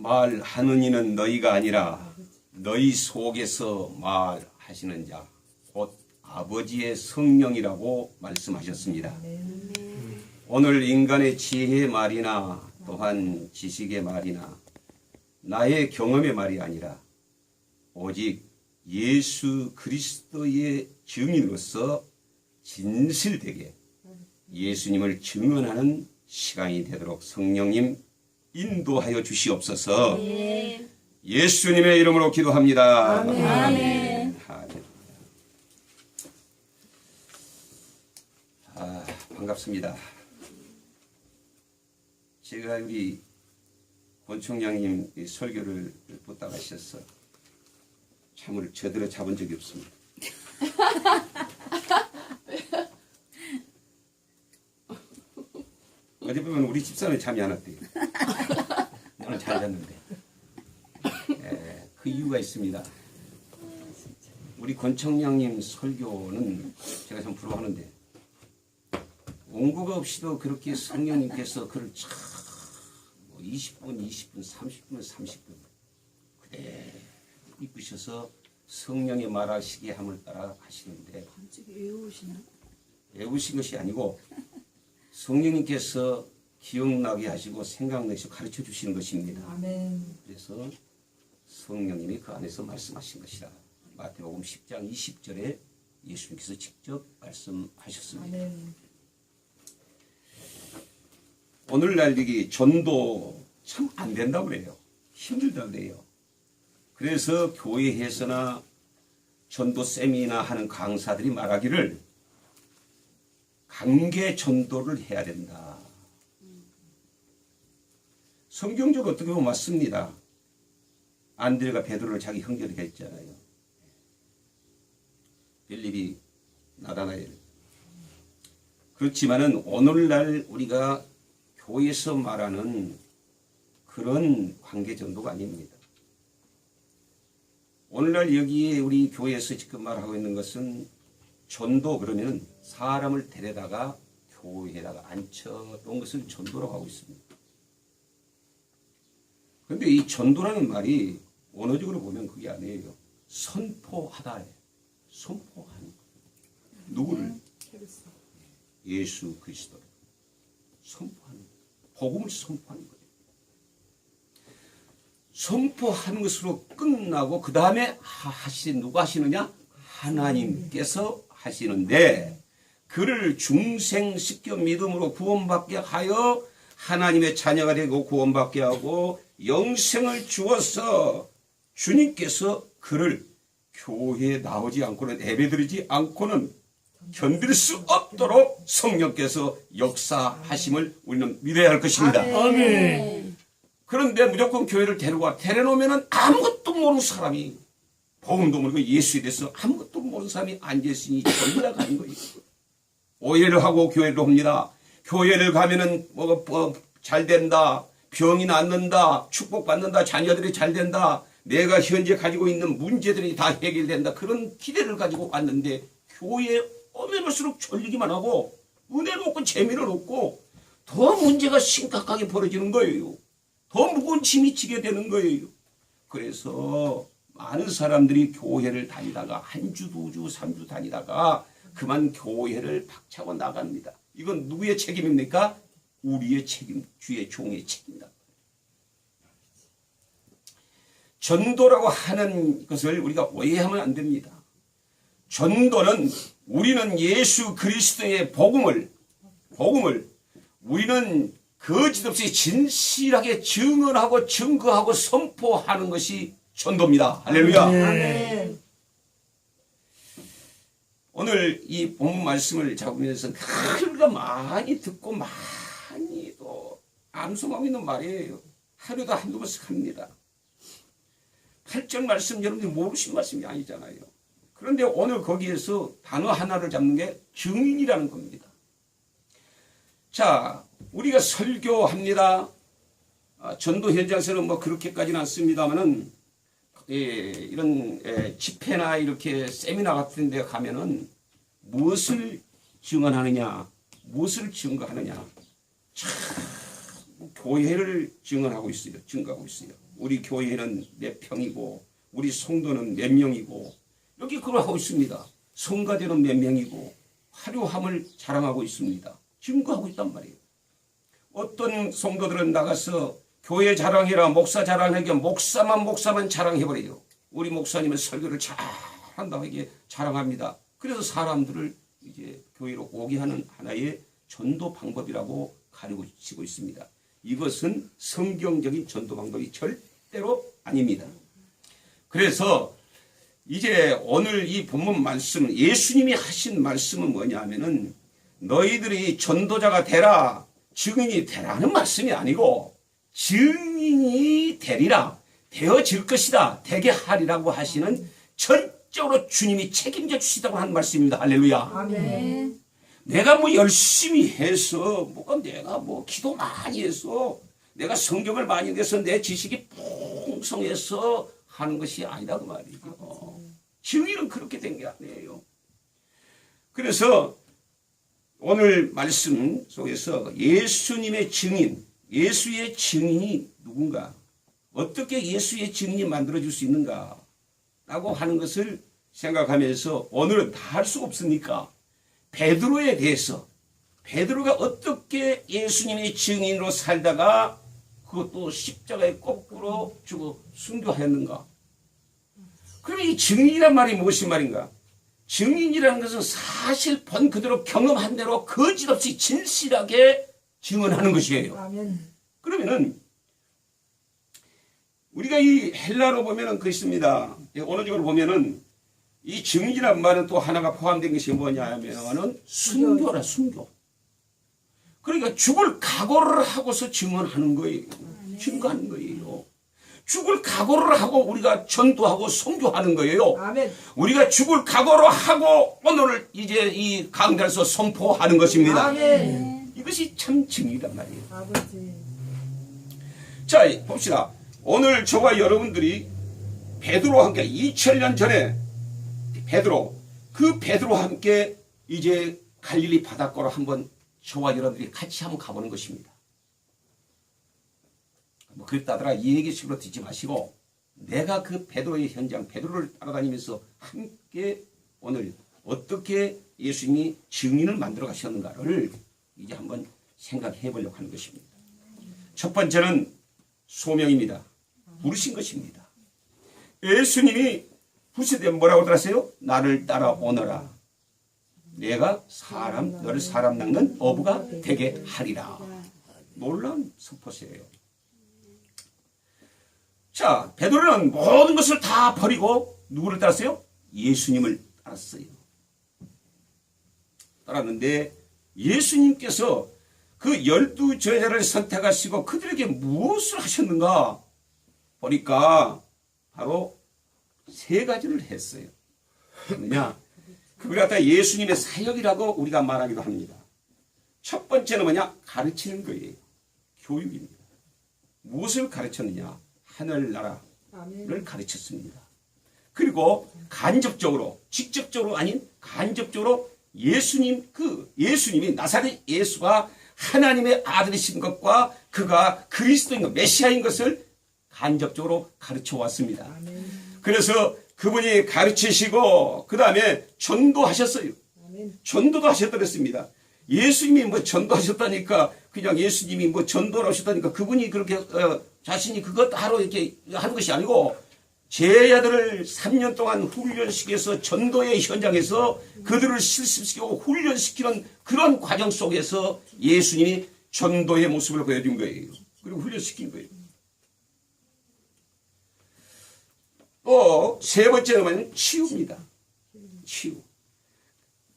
말하는 이는 너희가 아니라 너희 속에서 말하시는 자 곧 아버지의 성령이라고 말씀하셨습니다. 오늘 인간의 지혜의 말이나 또한 지식의 말이나 나의 경험의 말이 아니라 오직 예수 그리스도의 증인으로서 진실되게 예수님을 증언하는 시간이 되도록 성령님 인도하여 주시옵소서. 예수님의 이름으로 기도합니다. 아멘. 아멘. 반갑습니다. 제가 우리 권총장님 설교를 듣다 가셔서 참을 제대로 잡은 적이 없습니다. 어제 보면 우리 집사람이 잠이 안 왔대요. 오늘 잘 잤는데. 그 이유가 있습니다. 우리 권총장님 설교는 제가 좀 부러워하는데 원고가 없이도 그렇게 성령님께서 그를 참 20분, 30분 그대로 이끄셔서 성령의 말하시게 함을 따라 하시는데 외우신 것이 아니고 성령님께서 기억나게 하시고 생각나시고 가르쳐 주시는 것입니다. 아멘. 그래서 성령님이 그 안에서 말씀하신 것이라 마태복음 10장 20절에 예수님께서 직접 말씀하셨습니다. 아멘. 오늘날 이게 전도 참 안 된다고 그래요. 힘들다고 그래요. 그래서 교회에서나 전도 세미나 하는 강사들이 말하기를 관계 전도를 해야 된다. 성경적으로 어떻게 보면 맞습니다. 안드레가 베드로를 자기 형제로 했잖아요. 빌립이 나다나엘. 그렇지만은 오늘날 우리가 교회에서 말하는 그런 관계 전도가 아닙니다. 오늘날 여기에 우리 교회에서 지금 말하고 있는 것은 전도 그러면은 사람을 데려다가 교회에다가 앉혀놓은 것을 전도라고 하고 있습니다. 그런데 이 전도라는 말이 원어적으로 보면 그게 아니에요. 선포하다. 선포하는. 누구를? 예수 그리스도를 선포하는 거예요. 복음을 선포하는 거예요. 선포하는 것으로 끝나고 그 다음에 누가 하시느냐? 하나님께서 하시는데 그를 중생시켜 믿음으로 구원받게 하여 하나님의 자녀가 되고 구원받게 하고 영생을 주어서 주님께서 그를 교회에 나오지 않고는 예배드리지 않고는 견딜 수 없도록 성령께서 역사하심을 우리는 믿어야 할 것입니다. 아멘. 그런데 무조건 교회를 데려놓으면 아무것도 모르는 사람이 복음도 모르고 예수에 대해서 아무것도 모르는 사람이 앉아있으니 전부다 가는 거예요. 오해를 하고 교회를 옵니다. 교회를 가면은 잘 된다. 병이 낫는다. 축복받는다. 자녀들이 잘 된다. 내가 현재 가지고 있는 문제들이 다 해결된다. 그런 기대를 가지고 왔는데 교회에 오면 올수록 졸리기만 하고 은혜를 얻고 재미를 얻고 더 문제가 심각하게 벌어지는 거예요. 더 무거운 짐이 지게 되는 거예요. 그래서 많은 사람들이 교회를 다니다가 한 주, 두 주, 3주 다니다가 그만 교회를 박차고 나갑니다. 이건 누구의 책임입니까? 우리의 책임, 주의 종의 책임이다. 전도라고 하는 것을 우리가 오해하면 안 됩니다. 전도는 우리는 예수 그리스도의 복음을 우리는 거짓없이 진실하게 증언하고 증거하고 선포하는 것이 전도입니다. 할렐루야. 아멘. 오늘 이 본문 말씀을 잡으면서 우리가 많이 듣고 많이 또 암송하고 있는 말이에요. 하루도 한두 번씩 합니다. 8절 말씀 여러분들이 모르신 말씀이 아니잖아요. 그런데 오늘 거기에서 단어 하나를 잡는 게 증인이라는 겁니다. 자, 우리가 설교합니다. 전도 현장에서는 뭐 그렇게까지는 않습니다만은 이런 집회나 이렇게 세미나 같은 데 가면은 무엇을 증언하느냐, 무엇을 증거하느냐. 참 교회를 증언하고 있어요. 증거하고 있어요. 우리 교회는 몇 평이고 우리 성도는 몇 명이고 여기 그걸 하고 있습니다. 성가대는 몇 명이고 화려함을 자랑하고 있습니다. 증거하고 있단 말이에요. 어떤 성도들은 나가서 교회 자랑해라 목사 자랑하게 목사만 자랑해버려요. 우리 목사님은 설교를 잘한다고 이게 자랑합니다. 그래서 사람들을 이제 교회로 오게 하는 하나의 전도 방법이라고 가르치고 있습니다. 이것은 성경적인 전도 방법이 절대로 아닙니다. 그래서 이제 오늘 이 본문 말씀, 예수님이 하신 말씀은 뭐냐 하면은 너희들이 전도자가 되라, 증인이 되라는 말씀이 아니고 증인이 되리라, 되어질 것이다, 되게 하리라고 하시는 전적으로 주님이 책임져 주시다고 하는 말씀입니다. 할렐루야. 아멘. 내가 뭐 열심히 해서, 내가 뭐 기도 많이 해서, 내가 성경을 많이 읽어서 내 지식이 풍성해서 하는 것이 아니다 그 말이죠. 증인은 그렇게 된 게 아니에요. 그래서 오늘 말씀 속에서 예수님의 증인, 예수의 증인이 누군가, 어떻게 예수의 증인이 만들어질 수 있는가 라고 하는 것을 생각하면서 오늘은 다 할 수 없으니까 베드로에 대해서, 베드로가 어떻게 예수님의 증인으로 살다가 그것도 십자가에 거꾸로 죽어 순교하였는가. 그럼 이 증인이란 말이 무엇이 말인가? 증인이라는 것은 사실 본 그대로 경험한 대로 거짓없이 진실하게 증언하는 것이에요. 아멘. 그러면은 우리가 이 헬라로 보면은 그 있습니다. 언어적으로 보면은 이 증인이란 말은 또 하나가 포함된 것이 뭐냐 하면은 순교라, 순교. 그러니까 죽을 각오를 하고서 증언하는 거예요. 증거하는 거예요. 죽을 각오를 하고 우리가 전도하고 선교하는 거예요. 아멘. 우리가 죽을 각오를 하고 오늘 이제 이 강단에서 선포하는 것입니다. 아멘. 이것이 참 증인이란 말이에요. 아버지. 자, 봅시다. 오늘 저와 여러분들이 베드로와 함께 2000년 전에 베드로와 함께 이제 갈릴리 바닷가로 한번 저와 여러분들이 같이 한번 가보는 것입니다. 뭐 그랬다더라 이 얘기식으로 듣지 마시고 내가 그 베드로의 현장, 베드로를 따라다니면서 함께 오늘 어떻게 예수님이 증인을 만들어 가셨는가를 이제 한번 생각해 보려고 하는 것입니다. 첫 번째는 소명입니다. 부르신 것입니다. 예수님이 부르실 때 뭐라고 들었어요? 나를 따라오너라. 내가 너를 사람 낚는 어부가 되게 하리라. 놀라운 선포세요. 자, 베드로는 모든 것을 다 버리고 누구를 따랐어요? 예수님을 따랐어요. 따랐는데 예수님께서 그 12 제자를 선택하시고 그들에게 무엇을 하셨는가 보니까 바로 세 가지를 했어요. 뭐냐? 그걸 갖다 예수님의 사역이라고 우리가 말하기도 합니다. 첫 번째는 뭐냐? 가르치는 거예요. 교육입니다. 무엇을 가르쳤느냐? 하늘나라를 가르쳤습니다. 그리고 간접적으로, 직접적으로 아닌 간접적으로 예수님이 나사렛 예수가 하나님의 아들이신 것과 그가 그리스도인 것, 메시아인 것을 간접적으로 가르쳐 왔습니다. 그래서 그분이 가르치시고 그 다음에 전도하셨어요. 전도도 하셨더랬습니다. 예수님이 뭐 전도하셨다니까 그냥 예수님이 뭐 전도를 하셨다니까 그분이 그렇게 자신이 그것 하러 이렇게 하는 것이 아니고 제자들을 3년 동안 훈련시켜서 전도의 현장에서 그들을 실습시키고 훈련시키는 그런 과정 속에서 예수님이 전도의 모습을 보여준 거예요. 그리고 훈련시킨 거예요. 또 세 번째는 치유입니다. 치유.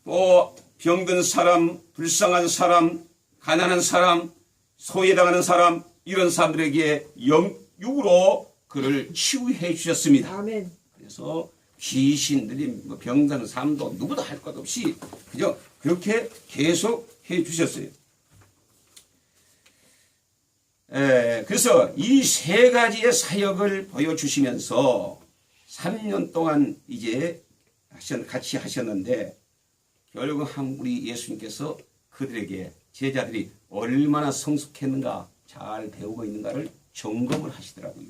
또 병든 사람, 불쌍한 사람, 가난한 사람, 소외당하는 사람 이런 사람들에게 영육으로 그를 치유해 주셨습니다. 아멘. 그래서 귀신들이 뭐 병든 사람도 누구도 할 것 없이 그저 그렇게 계속 해 주셨어요. 그래서 이 세 가지의 사역을 보여주시면서 3년 동안 이제 같이 하셨는데 결국 우리 예수님께서 그들에게 제자들이 얼마나 성숙했는가 잘 배우고 있는가를 점검을 하시더라고요.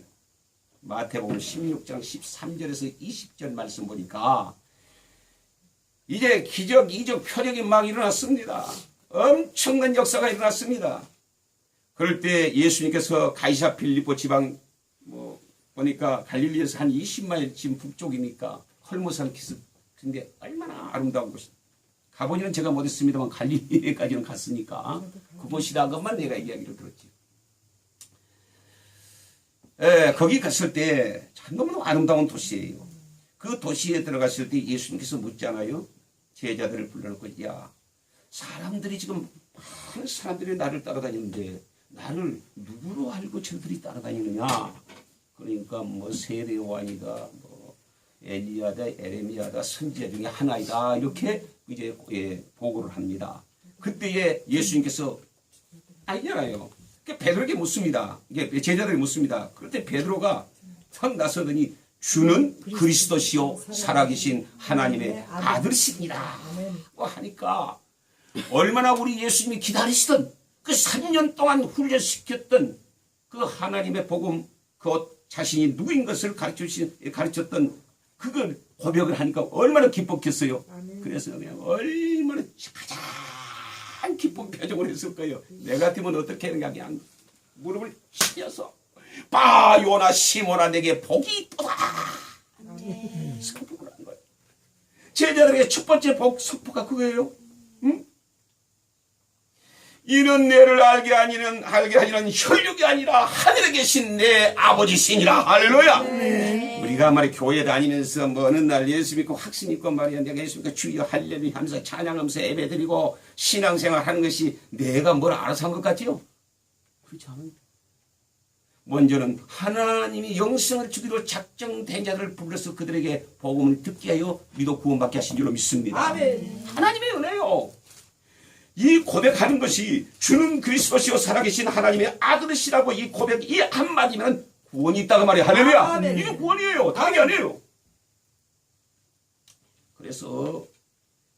마태복음 16장 13절에서 20절 말씀 보니까 이제 기적, 이적, 표적이 막 일어났습니다. 엄청난 역사가 일어났습니다. 그럴 때 예수님께서 가이사 필리포 지방 보니까 갈릴리에서 한 20마일 지금 북쪽이니까 헐모산 기슭인데 얼마나 아름다운 곳이. 가보니는 제가 못했습니다만 갈릴리까지는 갔으니까 그곳이라는 것만 내가 이야기를 들었지. 거기 갔을 때 너무너무 아름다운 도시예요. 그 도시에 들어갔을 때 예수님께서 묻잖아요. 제자들을 불러놓고 야 사람들이 지금 많은 사람들이 나를 따라다니는데 나를 누구로 알고 저들이 따라다니느냐. 그러니까 뭐 세례 요한이다, 뭐 엘리야다, 에레미야다, 선지자 중에 하나이다 이렇게 이제 보고를 합니다. 그때에 예수님께서 아니잖아요. 베드로에게 묻습니다. 이게 제자들이 묻습니다. 그때 베드로가 턱 나서더니 주는 그리스도시요 살아계신 하나님의 아들이십니다. 뭐 하니까 얼마나 우리 예수님이 기다리시던 그 3년 동안 훈련시켰던 그 하나님의 복음 그 자신이 누구인 것을 가르쳤던 그걸 고백을 하니까 얼마나 기뻤겠어요. 그래서 그냥 얼마나 가장 기쁜 표정을 했을 거예요. 내 같으면 어떻게 하는가 그냥 무릎을 치면서 바요나 시모나 내게 복이 있도다. 선포를 한 거예요. 제자들에게 첫 번째 선포가 그거예요. 응? 이는 내를 알게 하니는 혈육이 아니라 하늘에 계신 내 아버지시니라. 할렐루야. 우리가 말이 교회 다니면서 뭐 어느 날 예수 믿고 확신 있고 말이야 내가 예수 믿고 주여 할렐루야 하면서 찬양하면서 예배드리고 신앙생활 하는 것이 내가 뭘 알아서 한 것 같지요? 그렇지 않아요. 먼저는 하나님이 영생을 주기로 작정된 자들을 불러서 그들에게 복음을 듣게 하여 믿어 구원받게 하신 줄로 믿습니다. 아멘. 하나님의 은혜요. 이 고백하는 것이 주는 그리스도시요 살아계신 하나님의 아들이시라고 이 고백 이 한마디면 구원이 있다고 말이에요. 할렐루야. 아멘. 이게 구원이에요. 다른 게 아니에요. 그래서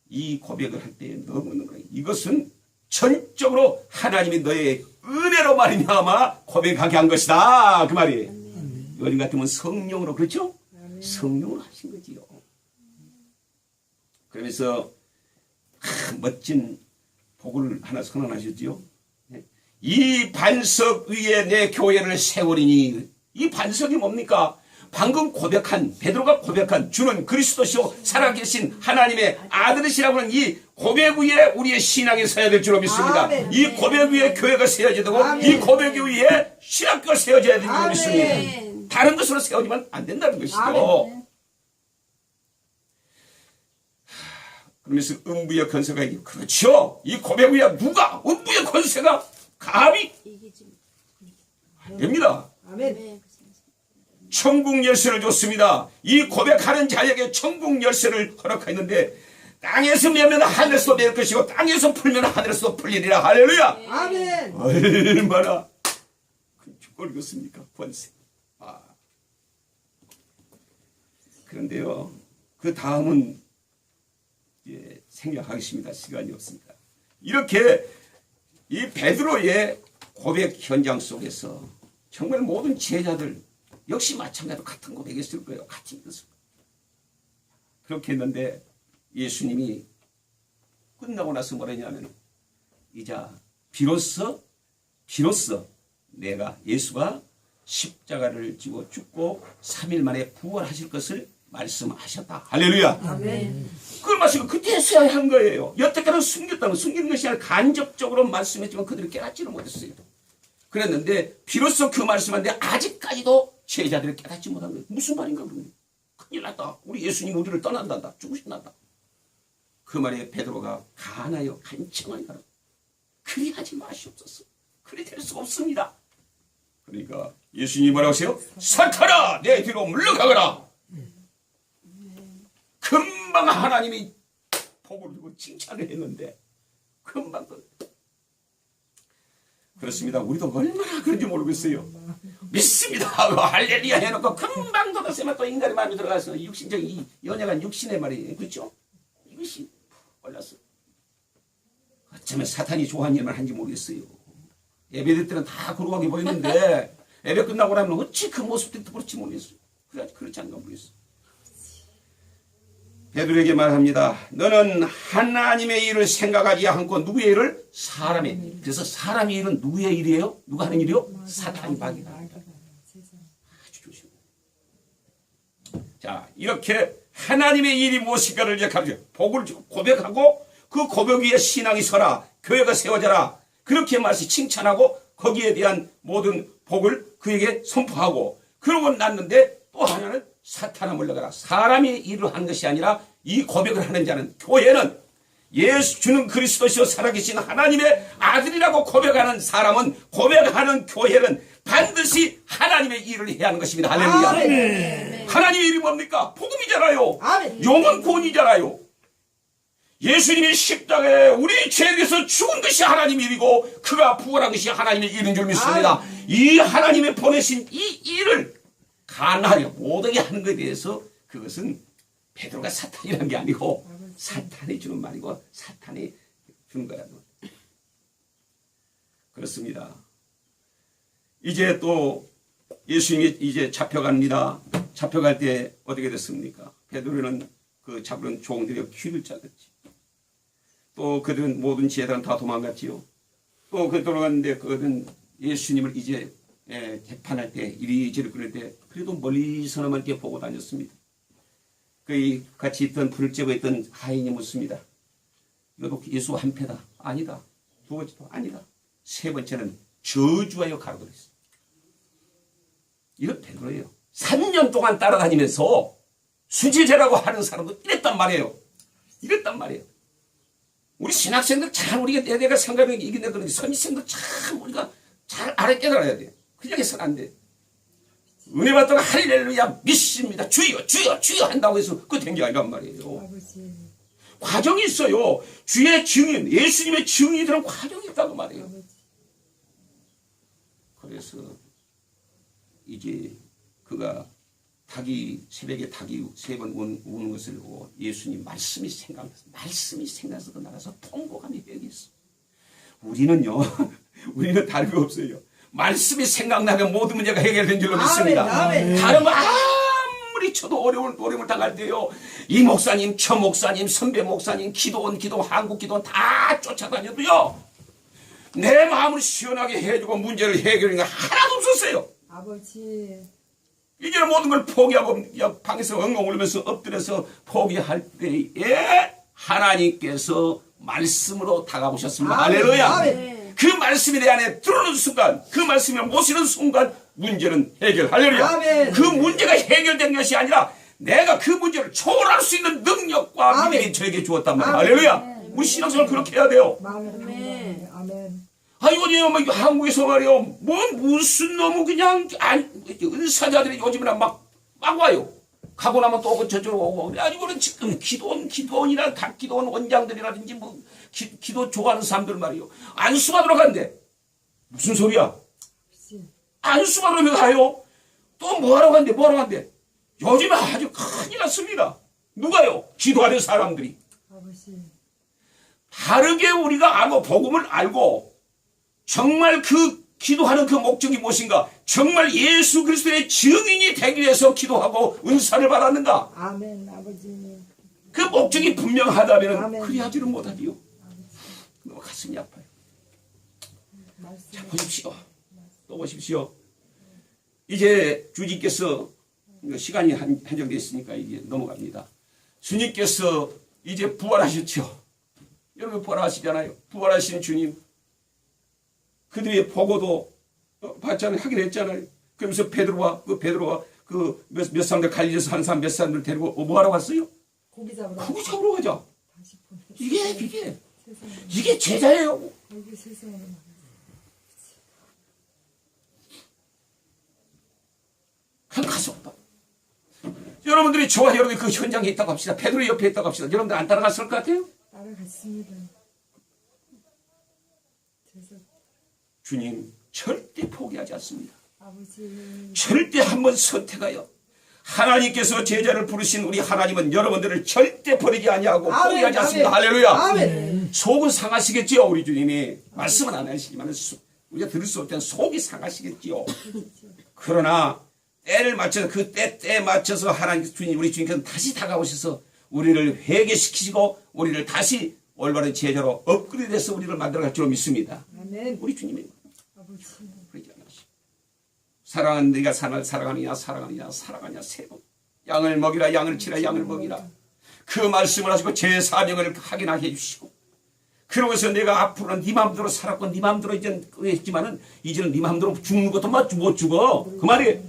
이 고백을 할 때 너무너무 이것은 전적으로 하나님이 너의 은혜로 말미암아 고백하게 한 것이다. 그 말이에요. 요즘 같으면 성령으로 그렇죠? 성령으로 하신 거지요. 그러면서 멋진 복을 하나 선언하셨지요. 이 반석 위에 내 교회를 세우리니 이 반석이 뭡니까? 방금 고백한 베드로가 고백한 주는 그리스도시요 살아계신 하나님의 아들이시라고는 이 고백 위에 우리의 신앙이 서야 될 줄로 믿습니다. 아멘. 이 고백 위에 교회가 세워져야 되고 아멘. 이 고백 위에 신학교가 세워져야 될 줄로 아멘. 믿습니다. 다른 것으로 세워지면 안 된다는 것이죠. 아멘. 그러면서 음부의 권세가 이게 그렇죠. 이 고백 위에 누가 음부의 권세가 감히 안 됩니다. 아멘. 천국 열쇠를 줬습니다. 이 고백하는 자에게 천국 열쇠를 허락했는데 땅에서 매면 하늘에서 맬 것이고 땅에서 풀면 하늘에서 풀리리라. 할렐루야. 아멘. 얼마나 큰 축복이겠습니까? 권세. 그런데요. 그 다음은 이제 생략하겠습니다. 시간이 없으니까. 이렇게 이 베드로의 고백 현장 속에서 정말 모든 제자들 역시 마찬가지로 같은 고백했을 거예요. 같이 믿었을 거예요. 그렇게 했는데 예수님이 끝나고 나서 뭐랬냐면 이제 비로소 내가 예수가 십자가를 지고 죽고 3일 만에 부활하실 것을 말씀하셨다. 할렐루야. 아멘. 그걸 말씀을 그때서야 한 거예요. 여태까지 숨기는 것이 아니라 간접적으로 말씀했지만 그들이 깨닫지를 못했어요. 그랬는데 비로소 그 말씀한데 아직까지도 제자들이 깨닫지 못한 거예요. 무슨 말인가 그러면 큰일 났다. 우리 예수님 우리를 떠난단다. 죽으신단다. 그 말에 베드로가 간하여 간청하여 가라. 그리하지 마시옵소서. 그리 될 수가 없습니다. 그러니까 예수님이 뭐라고 하세요? 사탄아 내 뒤로 물러가거라. 금방 하나님이 복을 주고 칭찬을 했는데 금방 그렇습니다. 우리도 얼마나 그런지 모르겠어요. 믿습니다 하고 할렐루야 해놓고 금방 돋았으면 또 인간의 마음이 들어가서 육신적 이 연약한 육신의 말이에요. 그렇죠? 이것이 올랐어. 어쩌면 사탄이 좋아하는 일만 한지 모르겠어요. 예배될 때는 다 거룩하게 보이는데 예배 끝나고 나면 어찌 그 모습들이 그렇지 모르겠어요. 그렇지 않나 모르겠어요. 베드로에게 말합니다. 너는 하나님의 일을 생각하지 않고 누구의 일을? 사람의 일. 그래서 사람의 일은 누구의 일이에요? 누가 하는 일이요? 사탄이 방해다. 아주 조심해. 자, 이렇게 하나님의 일이 무엇인가를 이제 가르쳐 복을 고백하고 그 고백 위에 신앙이 서라. 교회가 세워져라. 그렇게 말씀 칭찬하고 거기에 대한 모든 복을 그에게 선포하고 그러고 났는데 또 하나는 사탄아 물러가라. 사람이 일을 하는 것이 아니라 이 고백을 하는 자는 교회는 예수 주는 그리스도시요 살아계신 하나님의 아들이라고 고백하는 사람은 고백하는 교회는 반드시 하나님의 일을 해야 하는 것입니다. 할렐루야. 아멘. 하나님의 일이 뭡니까? 복음이잖아요. 아멘. 영원 구원이잖아요. 예수님이 십자가에 우리 죄에 대해서 죽은 것이 하나님의 일이고 그가 부활한 것이 하나님의 일인 줄 믿습니다. 이 하나님의 보내신 이 일을 가나하려 못하게 하는 것에 대해서 그것은 베드로가 사탄이라는 게 아니고 사탄이 주는 말이고 사탄이 주는 거라는 거예요. 그렇습니다. 이제 또 예수님이 이제 잡혀갑니다. 잡혀갈 때 어떻게 됐습니까? 베드로는 그 잡으려는 종들이 귀를 잘랐지. 또 그들은 모든 지혜들은 다 도망갔지요. 또 그 돌아갔는데 그들은 예수님을 이제 재판할 때 이리저리 그럴 때 그래도 멀리서나만 이렇게 보고 다녔습니다. 그 같이 있던 불을 쬐고 있던 하인이 묻습니다. 이것도 예수 한패다. 아니다. 두 번째도 아니다. 세 번째는 저주하여 가로버렸어요. 이건 베드로예요. 3년 동안 따라다니면서 수제자라고 하는 사람도 이랬단 말이에요. 이랬단 말이에요. 우리 신학생들 잘 우리가 내가 생각하는 이게 그런지 선지생들 참 우리가 잘 알아 깨달아야 돼. 그냥 해서는 안 돼. 은혜 받다가 할렐루야 믿습니다. 주여 주여 주여 한다고 해서 그거 된 게 아니란 말이에요. 아버지. 과정이 있어요. 주의 증인, 예수님의 증인들은 과정이 있다고 말이에요. 아버지. 그래서 이제 그가 새벽에 닭이 3번 우는 것을 보고 예수님 말씀이 생각나서 나가서 통곡하며 회개했어. 우리는요, 우리는 다른 거 없어요. 말씀이 생각나면 모든 문제가 해결된 줄로 믿습니다. 아멘. 다른 아무리 쳐도 어려움을 당할 때요, 이 목사님, 저 목사님, 선배 목사님, 기도원, 한국 기도원 다 쫓아다녀도요, 내 마음을 시원하게 해주고 문제를 해결하는 게 하나도 없었어요. 아버지. 이제는 모든 걸 포기하고 방에서 엉엉 울면서 엎드려서 포기할 때에 하나님께서 말씀으로 다가오셨습니다. 아멘. 할렐루야. 아멘. 그 말씀이 내 안에 들어오는 순간, 그 말씀이 모시는 순간 문제는 해결. 할렐루야. 아멘. 그 문제가 해결된 것이 아니라 내가 그 문제를 초월할 수 있는 능력과 아멘. 믿음이 저에게 주었단 말이야. 아멘. 할렐루야. 우리 신앙생활 그렇게 해야 돼요. 마음에 감사합니다. 아멘. 아이고, 한국에서 말이요. 무슨 너무 그냥, 은사자들이 요즘이나 막 와요. 가고 나면 또 저쪽으로 오고. 아니고는 지금 기도원이나 각 기도원 원장들이라든지 기도 좋아하는 사람들 말이요. 안수받으러 간대. 무슨 소리야? 아버지. 안수받으러 가요. 또 뭐하러 간대? 요즘에 아주 큰일 났습니다. 누가요? 기도하는 사람들이. 아버지. 다르게 우리가 알고, 복음을 알고, 정말 그 기도하는 그 목적이 무엇인가? 정말 예수 그리스도의 증인이 되기 위해서 기도하고 은사를 받았는가? 아멘. 아버지. 그 목적이 분명하다면 아멘. 그리하지는 못하지요. 너무 가슴이 아파요. 말씀. 자, 보십시오. 또 보십시오. 이제 주님께서 시간이 한정되어 있으니까 이제 넘어갑니다. 주님께서 이제 부활하셨죠. 여러분 부활하시잖아요. 부활하신 주님. 그들의 보고도 봤잖아요. 하긴 했잖아요. 그러면서 베드로가 그 몇 사람들 갈릴리에서 한 사람 몇 사람들 데리고 뭐하러 갔어요? 고기 잡으러. 고기 잡으러 가자. 다시 보내. 이게 제자예요. 여기 세상으로 나가. 그냥 가서 없다. 여러분들이 저와 여러분이 그 현장에 있다고 합시다. 베드로 옆에 있다고 합시다. 여러분들 안 따라갔을 것 같아요? 따라갔습니다. 주님 절대 포기하지 않습니다. 아버지. 절대 한번 선택하여 하나님께서 제자를 부르신 우리 하나님은 여러분들을 절대 버리지 아니하고 아멘, 포기하지 않습니다. 아멘. 할렐루야. 아멘. 속은 상하시겠지요. 우리 주님이 말씀은 안 하시지만 우리가 들을 수 없다면 속이 상하시겠지요. 그러나 때를 맞춰서 그 때에 맞춰서 하나님 주님 우리 주님께서 다시 다가오셔서 우리를 회개시키시고 우리를 다시 올바른 제자로 업그레이드해서 우리를 만들어갈 줄로 믿습니다. 아멘. 우리 주님이 아버지. 그러지 않으시고 사랑하는 네가 사랑하느냐 사랑하느냐 사랑하느냐 세 번 양을 먹이라 양을 치라 양을 먹이라 그 말씀을 하시고 제 사명을 확인하게 해주시고 그러고서 내가 앞으로는 네 마음대로 살았고 네 마음대로 이제는 했지만은 이제는 네 마음대로 죽는 것도 못 죽어 그 말이에요.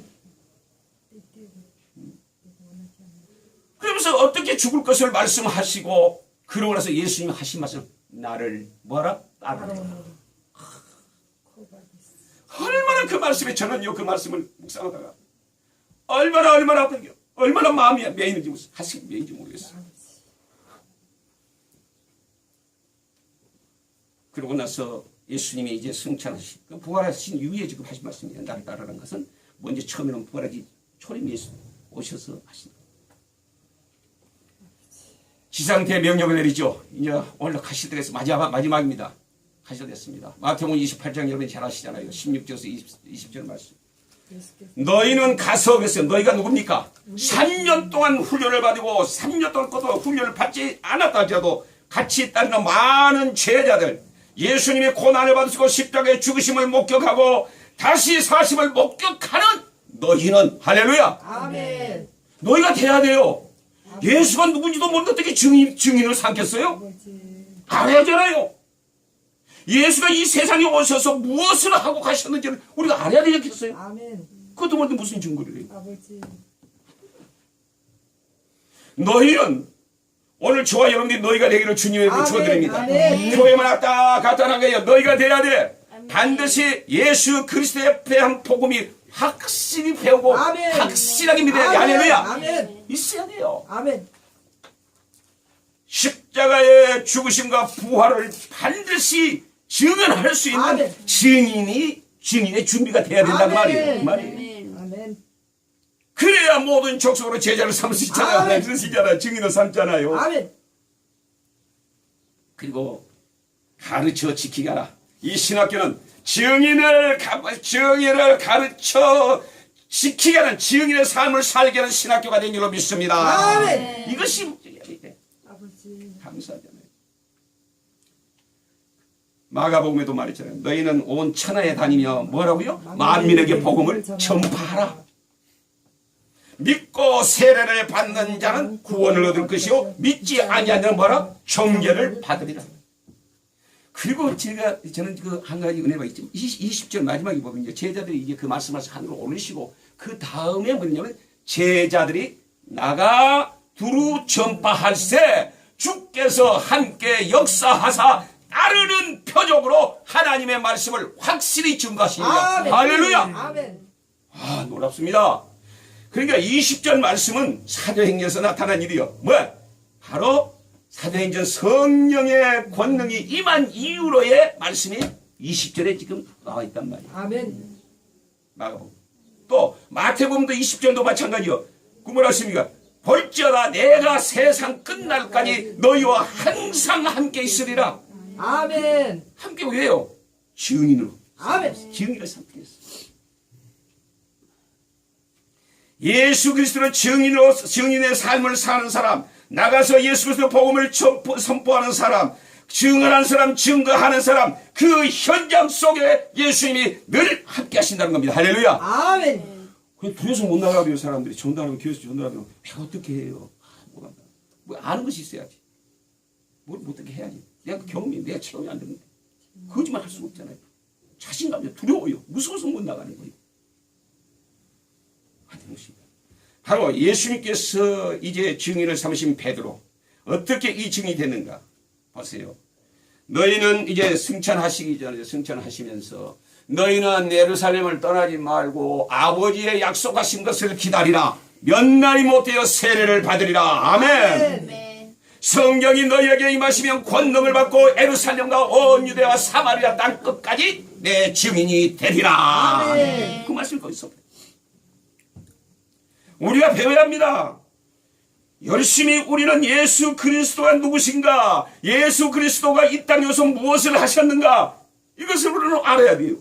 그러면서 어떻게 죽을 것을 말씀하시고 그러고 나서 예수님이 하신 말씀 나를 뭐라? 따르라. 얼마나 그 말씀에 저는요 그 말씀을 묵상하다가 얼마나 마음이 메이는지 가슴이 메이는지 모르겠어요. 그러고 나서 예수님이 이제 승천하신 부활하신 이후에 지금 하신 말씀이에요. 나를 따르라는 것은 먼저 처음에는 부활하기 초림 예수 오셔서 하신 지상대 명령을 내리죠. 이제 오늘 가실 때에서 마지막입니다. 가셔야 됐습니다. 마태복음 28장 여러분이 잘 아시잖아요. 16절에서 20절 말씀. 너희는 가서 그랬어요. 너희가 누굽니까? 3년 동안 훈련을 받고 3년 동안 것도 훈련을 받지 않았다 하더라도 같이 따르는 많은 제자들 예수님의 고난을 받으시고 십자가의 죽으심을 목격하고 다시 사심을 목격하는 너희는 할렐루야. 아멘. 너희가 돼야 돼요. 예수가 누군지도 모르는데 어떻게 증인을 삼겠어요? 알아야잖아요. 예수가 이 세상에 오셔서 무엇을 하고 가셨는지를 우리가 알아야 되겠어요? 아멘. 그것도 모르는데 무슨 증거를 해요? 아버지. 너희는 오늘 저와 여러분들이 너희가 되기를 주님의 이름으로 축원드립니다. 아멘. 교회만 왔다 갔다 하는 거예요. 너희가 돼야 돼. 반드시 예수 그리스도의 대한 복음이 확실히 배우고 아멘. 확실하게 믿어야 돼. 할렐루야. 아멘. 있어야 돼요. 아멘. 십자가의 죽으심과 부활을 반드시 증언할 수 있는 아멘. 증인의 준비가 돼야 된다는 말이에요. 그 말이에요. 아멘. 그래야 모든 족속으로 제자를 삼을 수 있잖아요. 아멘. 그러시잖아요. 증인을 삼잖아요. 아멘. 그리고 가르쳐 지키게 하라. 이 신학교는 증인을 가르쳐 지키게 하는 증인의 삶을 살게 하는 신학교가 된 줄로 믿습니다. 아멘. 이것이 아버지. 감사하잖아요. 마가복음에도 말했잖아요. 너희는 온 천하에 다니며 뭐라고요? 만민에게 복음을 전파하라. 믿고 세례를 받는 자는 구원을 얻을 것이요 믿지 아니하는 자는 뭐라? 정죄를 받으리라. 그리고 저는 그 한 가지 은혜가 있지만 20절 마지막에 보면 제자들이 이제 그 말씀하셔서 하늘로 올리시고 그 다음에 뭐냐면 제자들이 나가 두루 전파할세 주께서 함께 역사하사 따르는 표적으로 하나님의 말씀을 확실히 증거하십니다. 아멘. 할렐루야. 아멘. 아 놀랍습니다. 그러니까 20절 말씀은 사도행전에서 나타난 일이요. 뭐야? 바로 사도행전 성령의 권능이 임한 이후로의 말씀이 20절에 지금 나와 있단 말이에요. 아멘. 마가복음. 또 마태복음도 20절도 마찬가지요. 그 뭐라 했습니까? 볼지어다 내가 세상 끝날까지 너희와 항상 함께 있으리라. 아멘. 함께 왜요? 증인으로. 아멘. 증인을 삼게 했어요. 예수 그리스도를 증인의 삶을 사는 사람, 나가서 예수 그리스도 복음을 선포하는 사람, 증언하는 사람, 증거하는 사람, 그 현장 속에 예수님이 늘 함께 하신다는 겁니다. 할렐루야. 아멘. 두려워서 못 나가요. 사람들이 전도하면 교회에서 전도하면 어떻게 해요? 못 한다. 뭐 아는 것이 있어야지. 뭘 어떻게 해야지. 내가 경험이 내가 체험이 안 되는데 거짓말 할 수는 없잖아요. 자신감이 두려워요. 무서워서 못 나가는 거예요. 하는 것입니다. 바로 예수님께서 이제 증인을 삼으신 베드로 어떻게 이 증인이 됐는가 보세요. 너희는 이제 승천하시기 전에 승천하시면서 너희는 예루살렘을 떠나지 말고 아버지의 약속하신 것을 기다리라. 몇 날이 못되어 세례를 받으리라. 아멘. 성령이 너희에게 임하시면 권능을 받고 예루살렘과 온 유대와 사마리아 땅 끝까지 내 증인이 되리라. 아멘. 그 말씀이 거기서 우리가 배워야 합니다. 열심히 우리는 예수 그리스도가 누구신가, 예수 그리스도가 이 땅에 오서 무엇을 하셨는가, 이것을 우리는 알아야 돼요.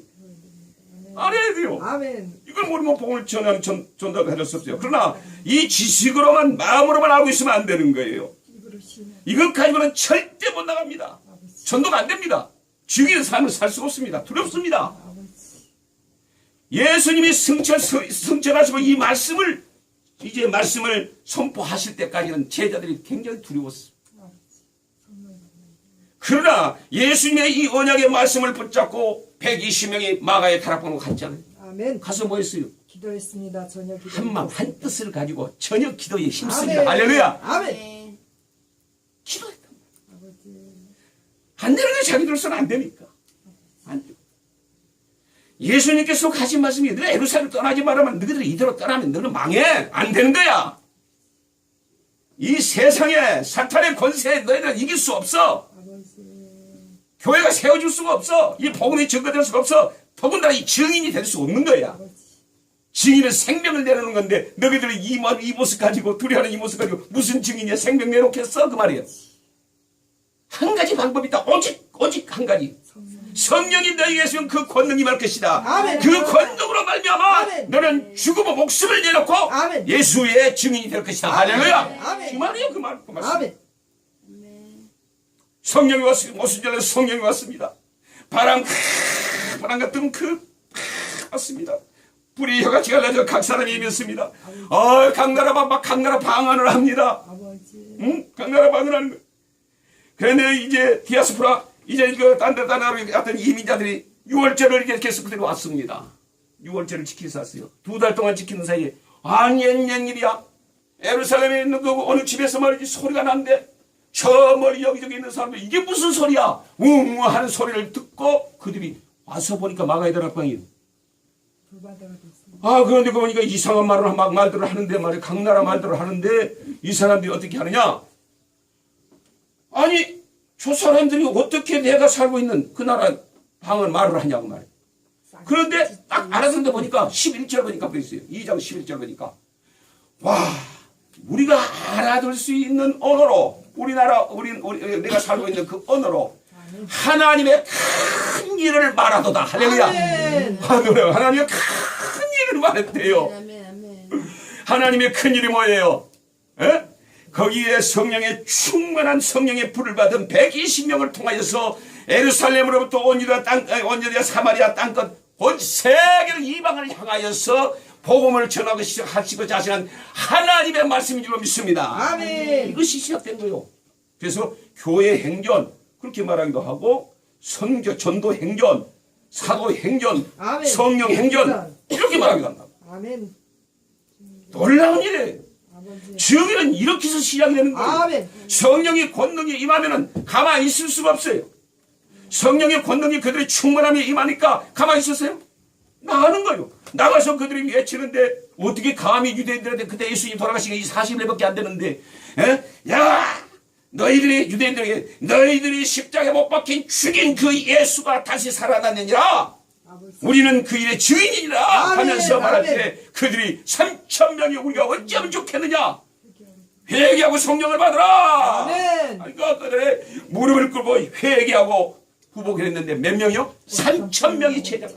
알아야 돼요. 아멘. 이걸 모르면 복음을 전달할 수 없어요. 그러나 이 지식으로만 마음으로만 알고 있으면 안 되는 거예요. 입으로 시인하고. 이것 가지고는 절대 못 나갑니다. 아버지. 전도가 안 됩니다. 죽이는 삶을 살 수가 없습니다. 두렵습니다. 아버지. 예수님이 승천하시고 이 말씀을 이제 말씀을 선포하실 때까지는 제자들이 굉장히 두려웠어요. 아버지. 성령. 그러나 예수님의 이 언약의 말씀을 붙잡고 120명이 마가의 다락방으로 갔잖아요. 아멘. 가서 뭐 했어요? 기도했습니다. 저녁 기도. 한 마음 한 뜻을 가지고 저녁 기도에 힘씁니다. 아멘. 할렐루야. 아멘. 기도했다. 아버지. 안 되는 게 자기들로서는 안 되니까. 안 돼. 예수님께서 하신 말씀이 너희 예루살렘 떠나지 말라면 너희들이 이대로 떠나면 너는 망해. 안 되는 거야. 이 세상에 사탄의 권세에 너희들은 이길 수 없어. 아버지. 교회가 세워줄 수가 없어. 이 복음이 증거될 수가 없어. 더군다나 이 증인이 될 수 없는 거야. 아버지. 증인은 생명을 내놓는 건데 너희들이 이 모습 가지고 두려워하는 이 모습 가지고 무슨 증인이야? 생명 내놓겠어? 그 말이야. 한 가지 방법이 있다. 오직 한 가지. 성령이 너희에게 있으면 그 권능이 말 것이다. 아멘. 그 권능으로 말미암아 아멘. 너는 죽음의 목숨을 내놓고 아멘. 예수의 증인이 될 것이다. 할렐루야. 아멘. 그 말이에요. 그 말. 그 말씀. 아멘. 성령이 왔습니다. 모순절에 성령이 왔습니다. 바람 같은 왔습니다. 불이 혀같이 갈라져 각 사람이 임했습니다. 각 나라 방언을 합니다. 아버지. 응? 각 나라 방언을 하는 거예요. 그런데 이제 디아스포라 이제 딴 나라로 갔던 이민자들이 6월절을 이렇게 계속들이 왔습니다. 6월절을 지키면서 왔어요. 2달 동안 지키는 사이에 웬일이야. 예루살렘에 있는 그 어느 집에서 말이지 소리가 나는데 저 멀리 여기저기 있는 사람들 이게 무슨 소리야? 웅 하는 소리를 듣고 그들이 와서 보니까 마가의 다락방이에요. 불바다가 됐습니다. 그런데 그 보니까 이상한 말들을 하는데 말이야. 각 나라 말들을 하는데 이 사람들이 어떻게 하느냐? 아니 저 사람들이 어떻게 내가 살고 있는 그 나라 방언 말을 하냐고 말이야. 그런데 딱 알아듣는데 보니까 11절 보니까 그랬어요. 2장 11절 보니까 와 우리가 알아들 수 있는 언어로 내가 살고 있는 그 언어로 하나님의 큰 일을 말하도다. 할렐루야. 아멘. 하나님의 큰 일을 말했대요. 하나님의 큰 일이 뭐예요? 에? 거기에 충만한 성령의 불을 받은 120명을 통하여서 예루살렘으로부터 온 유다 사마리아 땅끝 온 세계를 이방을 향하여서 복음을 전하고 하시고 자신한 하나님의 말씀인 줄로 믿습니다. 아멘. 이것이 시작된 거예요. 그래서 교회 행전 그렇게 말하기도 하고 전도 행전, 사도 행전, 아멘. 성령 행전 이렇게 말하기도 한다. 아멘. 놀라운 일이에요. 아버지. 증인은 이렇게 해서 시작이 되는 거예요. 아멘. 성령의 권능이 임하면은 가만히 있을 수가 없어요. 성령의 권능이 그들의 충만함이 임하니까 가만히 있었어요? 나가는 거예요. 나가서 그들이 외치는데 어떻게 감히 유대인들한테 그때 예수님이 돌아가신 게 40일밖에 안 되는데 야 너희들이 유대인들에게 너희들이 십자가에 못 박힌 죽인 그 예수가 다시 살아났느니라 아버지. 우리는 그 일의 증인이라 아멘, 하면서 말할 아멘. 때 그들이 3,000명이 우리가 어찌하면 좋겠느냐 회개하고 성령을 받으라. 아멘. 그러니까 그들의 무릎을 꿇고 회개하고 후복을 했는데 몇 명이요? 3,000명이 제자가.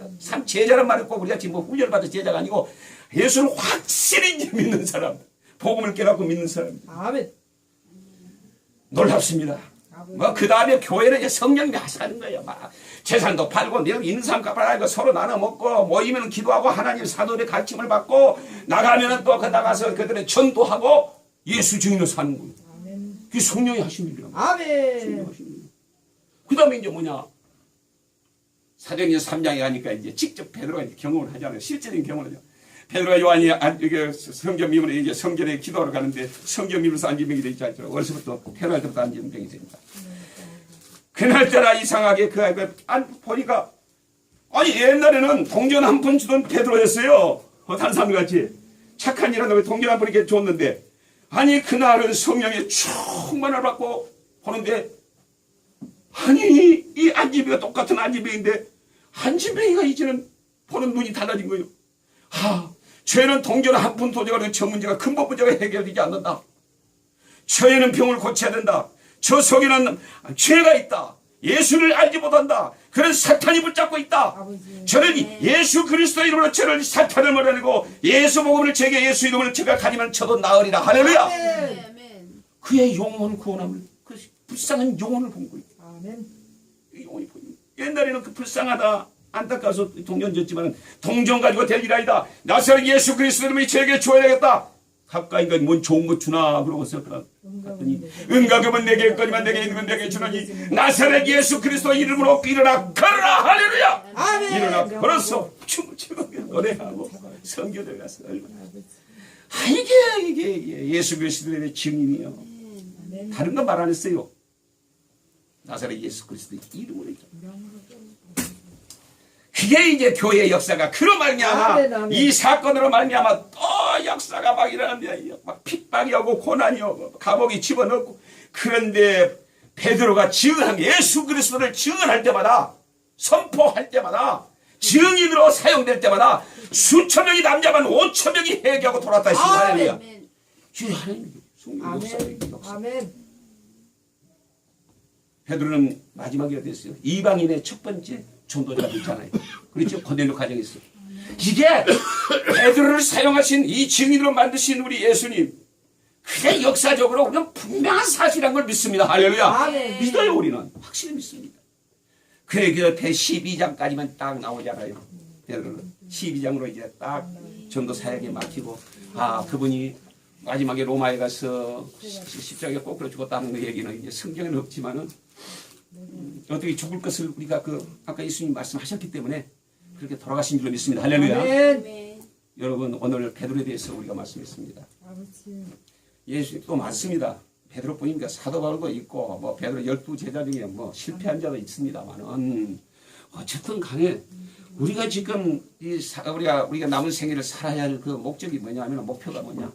제자란 말은 꼭 우리가 지금 뭐 훈련을 받은 제자가 아니고 예수를 확실히 믿는 사람, 복음을 깨닫고 믿는 사람. 아멘. 놀랍습니다. 뭐 그 다음에 교회는 이제 성령님이 하시는 거예요. 막 재산도 팔고 있는 사람 갚아가지고 서로 나눠 먹고 모이면 기도하고 하나님 사도의 가르침을 받고 나가면은 또 그 나가서 그들의 전도하고 예수 증인으로 사는 거예요. 아멘. 그게 성령이 하신 일이라고. 아멘. 그 다음에 이제 뭐냐. 사도행전 3장에 가니까 이제 직접 베드로가 이제 경험을 하잖아요. 실제적인 경험을 하죠. 베드로가 요한이 이게 성전 미문에 이제 성전에 기도하러 가는데 성전 미문에서 안진병이 되지 않죠. 어려서부터 태어날 때부터 안진병이 됩니다. 그날따라 이상하게 그 아이가 보니까 아니 옛날에는 동전 한 푼 주던 베드로였어요. 다른 사람들같이 착한 일 한다고 동전 한 푼 이렇게 줬는데 아니 그날은 성령의 충만을 받고 보는데 아니 이 안진병이가 똑같은 안진병인데 안진병이가 이제는 보는 눈이 달라진 거예요. 죄는 동전 한 푼 도저가 저 문제가 근본 문제가 해결되지 않는다. 저에는 병을 고쳐야 된다. 저 속에는 죄가 있다. 예수를 알지 못한다. 그런 사탄이 붙잡고 있다. 아버지. 저는 예수 그리스도 이름으로 저를 사탄을 몰아내고 예수 복음을 제게 예수 이름을 제가 가지면 저도 나으리라. 할렐루야. 아멘. 아멘. 그의 영혼 구원함을 그 불쌍한 영혼을 본 거예요. 아멘. 이 영혼이 보입니다. 옛날에는 그 불쌍하다 안타까워서 동전 줬지만 동전 가지고 될 일 아니다. 나사렛 예수 그리스도 이름이 제게 줘야 되겠다. 가까이가 뭔 좋은 거 주나 그러고서 갔더니 은가금은 내게 있거니만 내게 있는 건 내게 주나니 나사렛 예수 그리스도 이름으로 일어나 걸어라. 할렐루야. 아멘. 일어나 걸어서 춤을 추고 노래하고 성교를 가서 얼마나 이게 예수 그리스도의 증인이요. 아멘. 다른 거 말 안 했어요. 나사렛 예수 그리스도의 이름으로. 그게 이제 교회의 역사가 그로 말미암아 아멘, 아멘. 이 사건으로 말미암아 또 역사가 막 일어납니다. 막 핍박이 오고 고난이 오고 감옥에 집어넣고 그런데 베드로가 증언한 예수 그리스도를 증언할 때마다 선포할 때마다 증인으로 사용될 때마다 수천 명이 남자만 5천 명이 회개하고 돌아왔다 했습니다. 아멘. 할렐루야. 아멘. 이게 하나님의 성령 역사예요. 아멘. 역사. 아멘. 베드로는 마지막에 어땠어요? 이방인의 첫 번째 전도자가 됐잖아요. 그렇죠? 고넬료 가정에서. 이게 베드로를 사용하신 이 증인으로 만드신 우리 예수님. 그게 역사적으로 우리는 분명한 사실한 걸 믿습니다. 할렐루야. 아멘. 믿어요, 우리는. 확실히 믿습니다. 그래, 그 옆에 12장까지만 딱 나오잖아요. 베드로는 12장으로 이제 딱 전도 사역에 맡기고, 아, 그분이 마지막에 로마에 가서 십자가에 꼬꾸려 죽었다는 그 얘기는 이제 성경에는 없지만은 어떻게 죽을 것을 우리가 아까 예수님 말씀하셨기 때문에 그렇게 돌아가신 줄로 믿습니다. 할렐루야. 아멘. 아멘. 여러분 오늘 베드로에 대해서 우리가 말씀했습니다. 아버지. 예수님 또 많습니다. 베드로뿐이니까 사도 바울도 있고 뭐 베드로 12제자 중에 뭐 실패한 자도 있습니다만은 어쨌든 간에 우리가 지금 우리가 남은 생애를 살아야 할 그 목적이 뭐냐면 목표가 뭐냐?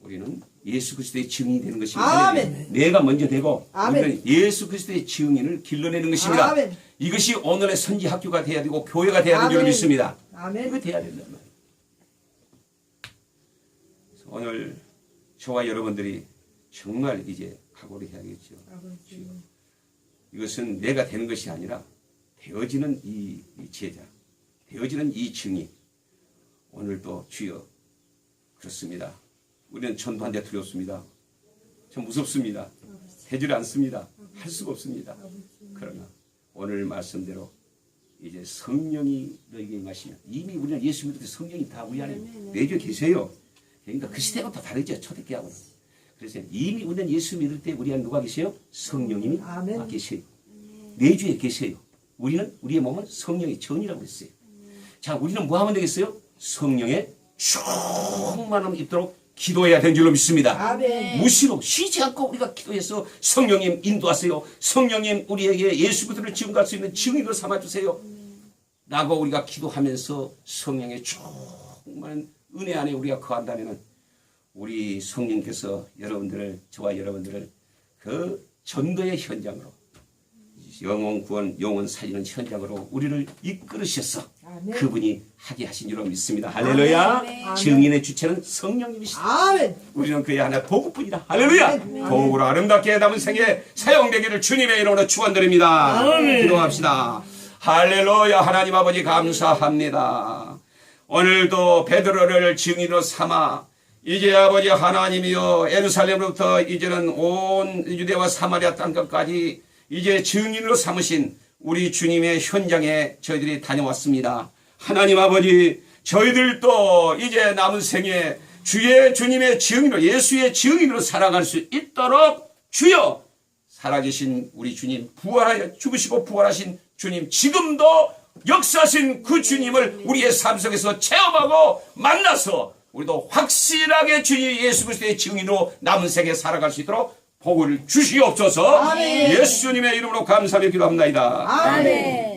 우리는 예수 그리스도의 증인이 되는 것입니다. 아멘. 내가 먼저 되고 아멘. 우리는 예수 그리스도의 증인을 길러내는 것입니다. 아멘. 이것이 오늘의 선지 학교가 돼야 되고 교회가 돼야 되는 줄 아멘. 믿습니다. 아멘. 그거 돼야 된단 말이에요. 오늘 저와 여러분들이 정말 이제 각오를 해야겠죠. 아버지. 이것은 내가 되는 것이 아니라 되어지는 이 제자, 되어지는 이 증인. 오늘도 주여 그렇습니다. 우리는 전도하는데 두렵습니다. 좀 무섭습니다. 되질 않습니다. 할 수가 없습니다. 그러나 오늘 말씀대로 이제 성령이 너에게 임하시면 이미 우리는 예수 믿을 때 성령이 다 우리 안에 내주에 계세요. 그러니까 그 시대부터 다르죠. 초대교회하고는. 그래서 이미 우리는 예수 믿을 때 우리 안에 누가 계세요? 성령님이 아멘. 계세요. 내주에 계세요. 우리의 몸은 성령의 전이라고 했어요. 자, 우리는 뭐 하면 되겠어요? 성령의 충만함 입도록 기도해야 되는 줄로 믿습니다. 아멘. 무시로 쉬지 않고 우리가 기도해서 성령님 인도하세요. 성령님 우리에게 예수 그리스도를 증거할 수 있는 증인으로 삼아주세요. 라고 우리가 기도하면서 성령의 충만한 은혜 안에 우리가 거한다면 우리 성령께서 저와 여러분들을 그 전도의 현장으로 영혼 구원, 영혼 살리는 현장으로 우리를 이끌으셔서 아멘. 그분이 하게 하신 줄로 믿습니다. 할렐루야. 아멘. 증인의 주체는 성령님이시다. 아멘. 우리는 그의 하나 도구뿐이다. 할렐루야. 도구로 아름답게 남은 생에 사용되기를 주님의 이름으로 축원드립니다. 기도합시다. 할렐루야. 하나님 아버지 감사합니다. 오늘도 베드로를 증인으로 삼아 이제 아버지 하나님이여 예루살렘으로부터 이제는 온 유대와 사마리아 땅끝까지 이제 증인으로 삼으신 우리 주님의 현장에 저희들이 다녀왔습니다. 하나님 아버지 저희들도 이제 남은 생에 주님의 증인으로 예수의 증인으로 살아갈 수 있도록 주여 살아계신 우리 주님 부활하여 죽으시고 부활하신 주님 지금도 역사하신 그 주님을 우리의 삶 속에서 체험하고 만나서 우리도 확실하게 주님 예수 그리스도의 증인으로 남은 생에 살아갈 수 있도록 복을 주시옵소서. 아멘. 예수님의 이름으로 감사하며 기도합니다. 아멘.